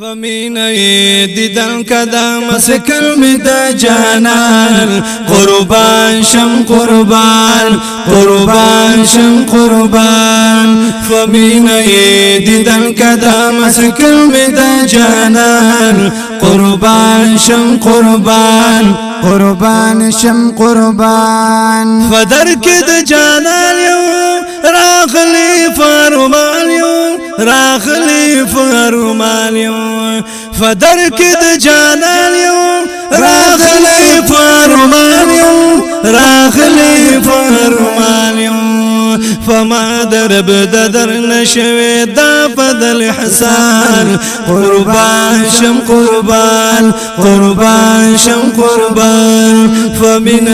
فمینه دیدن کدام سکل می دا جانان قربان شم قربان قربان شم قربان فمینه دیدن کدام سکل می دا جانان قربان شم قربان قربان شم قربان فدر کد جانان یو راغلی فرمان یو راغلی فرمان یو فدر کد جانان یو راغلی فرمان یو راغلی فرمان یو فما درب در نشوي دا بدل حسان قربان شم قربان قربان شم قربان فمن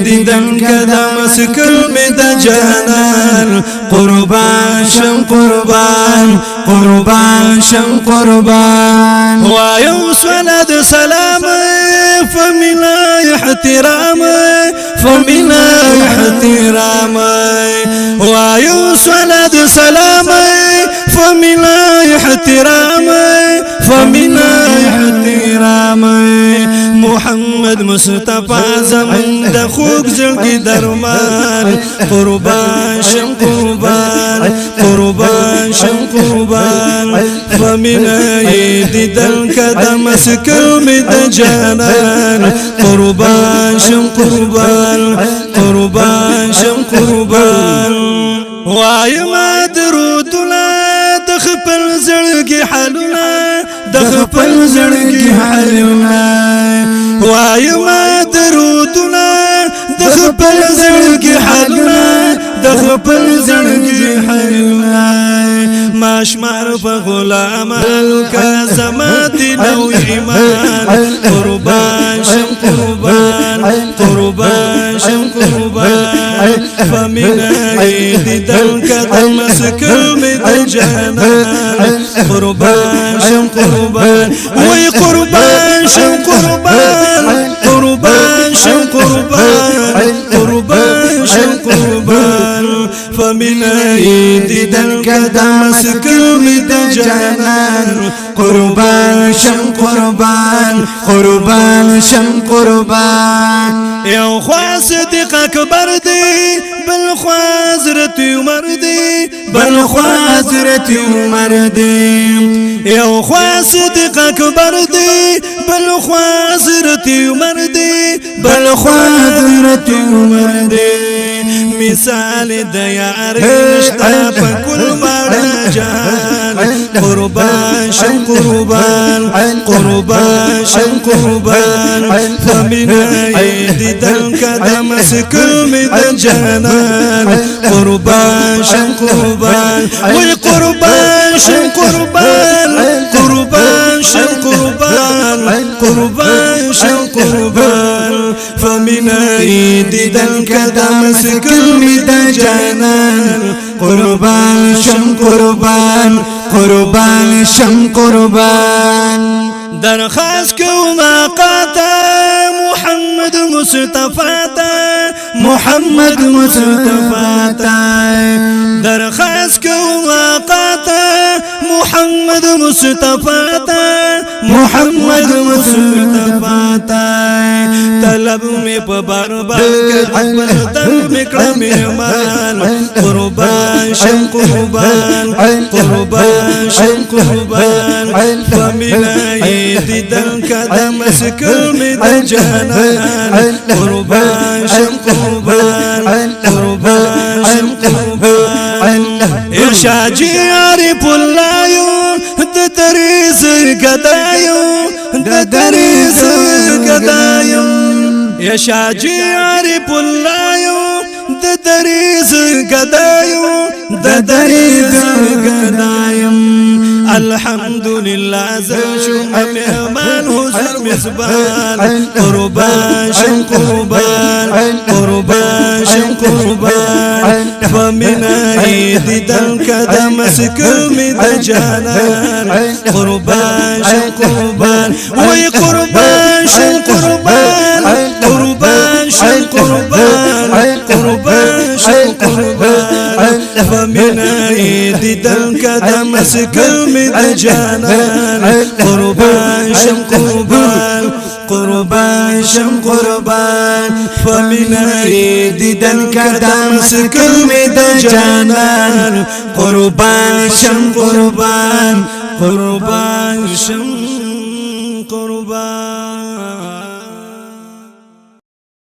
ديدن كدام سكل مد جانان قربان شم قربان قربان شم قربان ويوس ولد سلام فمن احترام فمن احترام ويوس ولد سلام فمن احترام فمن احترام محمد مصطفى زمن دخوك زلقي درمان قربان شم قربان قربان شم قربان فمن ايدي دلك دمسك المد جانان قربان شم قربان قربان شم قربان واي ما درودنا دخبل زلقي حلنا دخبل زلقي حلنا واي ما درودنا دخبل زلقي حلنا دخبل زلقي حلنا ما شمار فغلام الكازمات لو إيمان قربان شم قربان قربان شم قربان فمن ايدي دلك دمسك المد جانان قربان شم قربان وي قربان شم قربان قربان شم قربان قربان شم قربان فمن ايدي دلك دمسك المد جانان قربان شم قربان قربان شم قربان يا خوا صديق اكبر دي بالخوا حضرت عمر دي بالخوا حضرت عمر دي يا خوا صديق اكبر دي بالخوا حضرت عمر دي بالخوا حضرت عمر دي مثال ديار نشتا فكل مرجان قربان شم قربان قربان شم قربان فمن ايدي دلك دمسك المد جانان قربان شم قربان والقربان شم قربان قربان شم قربان قربان شم قربان فمن ايدي دلك دمسك المد جانان قربان شم قربان قربان شم قربان درخواست كوما قاتا محمد مصطفى محمد مصطفى درخواست كوما قاتا محمد مصطفى محمد مصطفى طلب میں بار بار طلب میں کرم ایمان قربان شم قربان قربان شم قربان فمن ايدي دلك دمسك المد جانان قربان شم قربان قربان شم قربان ارشاجي عارف الله ددريز قدايو ددريز قدايو يا شاجي عارف الله ددريز قدايو ددريز قدايو الحمد لله زشو أمان حسن مسبان قربان شم قربان قربان شم قربان فمن ايدي دلك دمسك المد جانان قربان شم قربان وي قربان شم قربان قربان شم قربان قربان شم قربان فمن ايدي دلك دمسك المد جانان شم قربان قربان شم قربان فمنا دیدن کدام سکل میں د جانان قربان شم قربان قربان شم